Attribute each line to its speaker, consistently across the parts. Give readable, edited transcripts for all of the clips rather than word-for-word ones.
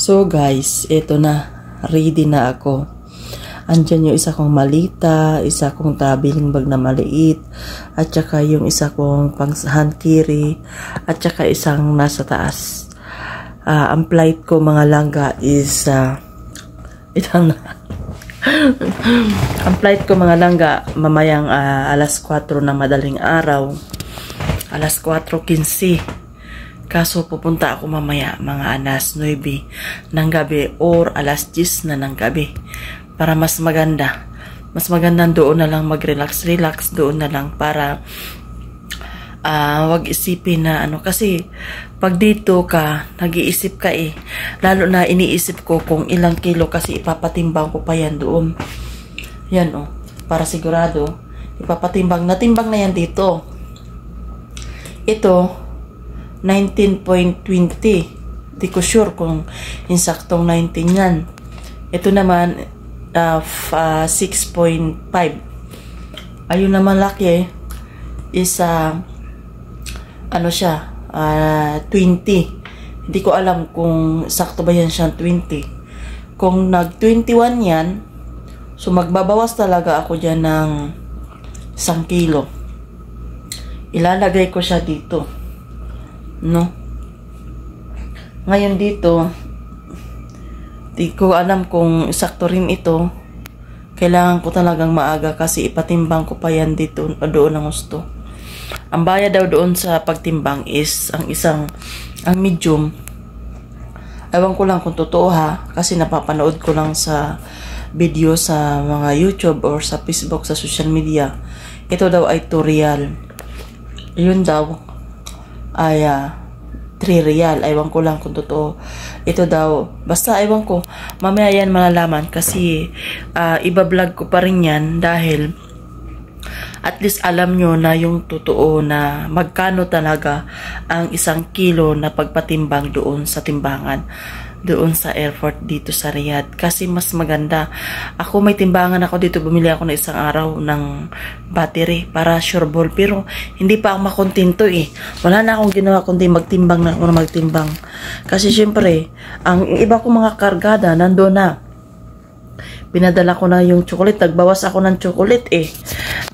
Speaker 1: So guys, ito na. Ready na ako. Andyan yung isa kong malita, isa kong traveling bag na maliit, at saka yung isa kong pang hand carry, at saka isang nasa taas. Ang flight ko mga langga is ito na. Ang flight ko mga langga mamayang alas 4 ng madaling araw. Alas 4:15. Kaso pupunta ako mamaya mga alas 9 ng gabi or alas 10 na ng gabi. Para mas maganda. Mas maganda doon na lang mag-relax doon na lang para wag isipin na ano. Kasi pag dito ka, nag-iisip ka eh. Lalo na iniisip ko kung ilang kilo kasi ipapatimbang ko pa yan doon. Yan oh. Para sigurado, ipapatimbang. Natimbang na yan dito. Ito, 19.20. Di ko sure kung insaktong 19 yan. Ito naman, 6.5. Ayun naman laki is ano siya, 20. Hindi ko alam kung sakto ba yan siyang 20. Kung nag-21 yan, so magbabawas talaga ako dyan ng 1 kilo. Ilalagay ko siya dito. No? Ngayon dito, di ko alam kung sakto rin ito. Kailangan ko talagang maaga kasi ipatimbang ko pa yan dito doon ng gusto. Ang bayad daw doon sa pagtimbang is ang medium. Ewan ko lang kung totoo ha, kasi napapanood ko lang sa video sa mga YouTube or sa Facebook, sa social media. Ito daw ay 2 real. Yun daw ay 3 real. Ewan ko lang kung totoo. Ito daw, basta ewan ko. Mamaya yan malalaman kasi iba-vlog ko pa rin yan dahil at least alam nyo na yung totoo na magkano talaga ang 1 kilo na pagpatimbang doon sa timbangan. Doon sa airport dito sa Riyadh. Kasi mas maganda. Ako may timbangan ako dito. Bumili ako na isang araw ng battery para sure ball. Pero hindi pa ako makontento eh. Wala na akong ginawa kundi magtimbang na ako na magtimbang. Kasi syempre, ang iba kong mga kargada nandoon na. Pinadala ko na yung chocolate. Nagbawas ako ng chocolate eh.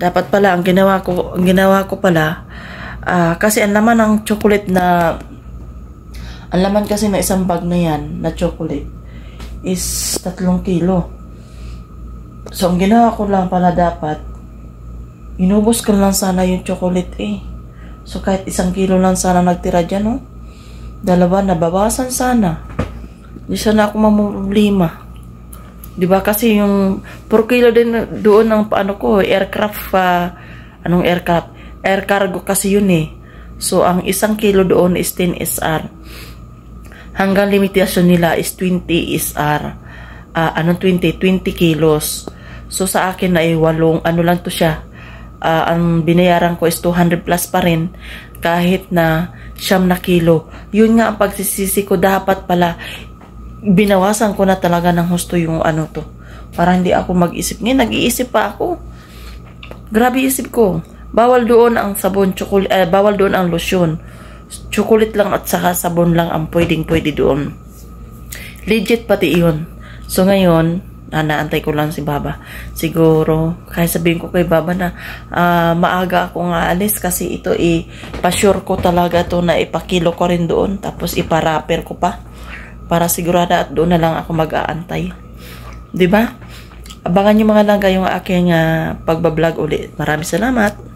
Speaker 1: Dapat pala, ang ginawa ko pala, kasi ang laman ng chocolate na ang laman kasi na isang bag na yan, na chocolate, is 3 kilo. So, ang ginawa ko lang pala dapat, inubos ko lang sana yung chocolate eh. So, kahit 1 kilo lang sana nagtira dyan, no? 2, nabawasan sana. Di sana ako mamumblima. Diba? Kasi yung 4 kilo din doon ng paano ko, aircraft, anong aircraft? Air cargo kasi yun eh. So, ang 1 kilo doon is 10 SR. Hanggang limitasyon nila is 20 SR. 20 kilos. So, sa akin na ay 8, ano lang to siya. Ang binayaran ko is 200 plus pa rin. Kahit na 9 na kilo. Yun nga ang pagsisisi ko. Dapat pala, binawasan ko na talaga ng husto yung ano to. Para hindi ako mag-isip. Ngayon, nag-iisip pa ako. Grabe isip ko. Bawal doon ang sabon, bawal doon ang lotion. Chocolate lang at saka sabon lang ang pwede doon. Legit pati iyon. So ngayon, naantay ko lang si Baba. Siguro, kaya sabihin ko kay Baba na maaga akong aalis kasi ito pa-sure ko talaga to na ipakilo ko rin doon. Tapos iparapper ko pa. Para sigurada at doon na lang ako mag-aantay. Diba? Abangan nyo mga langga yung aking pagbablog ulit. Maraming salamat.